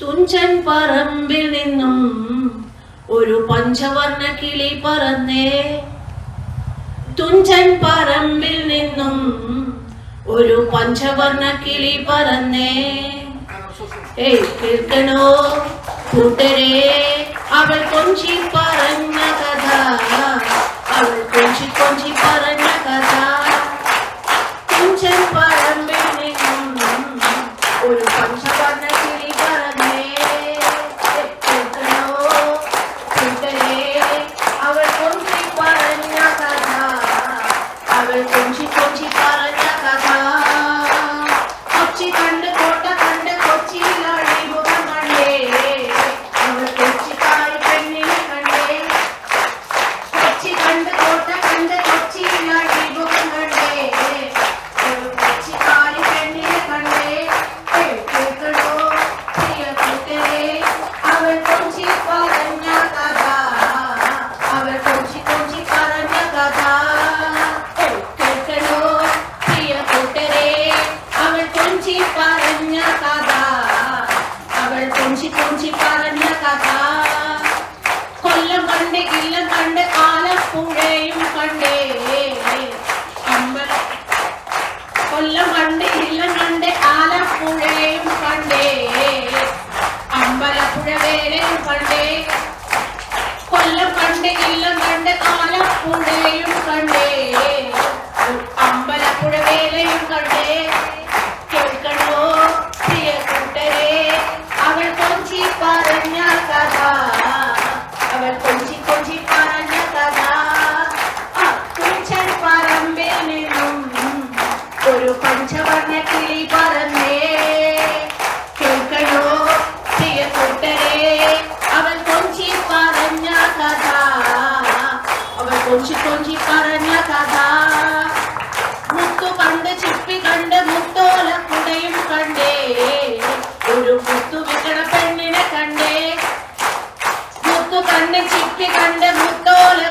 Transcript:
തുഞ്ചൻ പറമ്പിൽ നിന്നും ഒരു പഞ്ചവർണ്ണ കിളി പറന്നേ. തുഞ്ചൻ പറമ്പിൽ നിന്നും ഒരു പഞ്ചവർണ്ണ കിളി പറന്നേ. കേൾക്കണോ കൂട്ടരെ, അവൾ കൊഞ്ചി പറഞ്ഞ കഥ, അവൾ കൊഞ്ചി കൊഞ്ചി പറഞ്ഞ കഥ. തുഞ്ചൻ പറമ്പിൽ നിന്നും ഒരു പഞ്ചവർണ്ണ കിളി പറന്നേ. കേൾക്കണോ കൂട്ടരെ, അവൾ കൊഞ്ചി പറഞ്ഞ കഥ, അവൾ കൊഞ്ചി കൊഞ്ചി പറഞ്ഞ കഥ. കൊച്ചി കണ്ട് കോട്ട കണ്ട് കൊച്ചിയിലാടി മുഖം കണ്ടേ, അവൾ കൊച്ചിക്കാരി പെണ്ണിനെ കണ്ടേ. കൊച്ചി കണ്ട് കോട്ട കണ്ട് കൊച്ചിയിലാടി മുഖം കണ്ടേ, അവൾ കൊച്ചിക്കാരി പെണ്ണിനെ കണ്ടേ. കേൾക്കണോ പ്രിയ കൂട്ടരെ, അവൾ കൊഞ്ചി പറഞ്ഞ കഥ, അവൾ കൊഞ്ചി കൊഞ്ചി പറഞ്ഞ കഥ. കേൾക്കണോ പ്രിയ കൂട്ടരെ, അവൾ കൊഞ്ചി പറഞ്ഞ കഥ, അവൾ കൊഞ്ചി കൊഞ്ചി പറഞ്ഞ കഥ. കൊല്ലം കണ്ട് ഇല്ലം കണ്ട് ആലപ്പുഴയും കണ്ടേ, കൊല്ലം കണ്ട് ഇല്ലം കണ്ട് ആലപ്പുഴയും കണ്ടേ, അമ്പലപ്പുഴ വേലയും കണ്ടേ. കൊല്ലം കണ്ട് ഇല്ലം കണ്ട് ആലപ്പുഴയും കണ്ടേ, അമ്പലപ്പുഴ വേലയും കണ്ടേ. കേൾക്കണോ പ്രിയ കൂട്ടരെ, അവൾ കൊഞ്ചി പറഞ്ഞ കഥ, അവൾ കൊഞ്ചി കൊഞ്ചി പറഞ്ഞ കഥ. തുഞ്ചൻ പറമ്പിൽ നിന്നും ഒരു പഞ്ചവർണ്ണ കിളി പറന്നേ. കേൾക്കണോ പ്രിയ കൂട്ടരെ, അവൾ കൊഞ്ചി പറഞ്ഞ കഥ, അവൾ കൊഞ്ചി കൊഞ്ചി പറഞ്ഞ കഥ. മുത്തു കണ്ട് ചിപ്പി കണ്ട് മുത്തോല കുടയും കണ്ടേ, ഒരു മുത്തു വിക്കണ പെണ്ണിനെ കണ്ടേ. മുത്തു കണ്ട് ചിപ്പി കണ്ട് മുത്തോല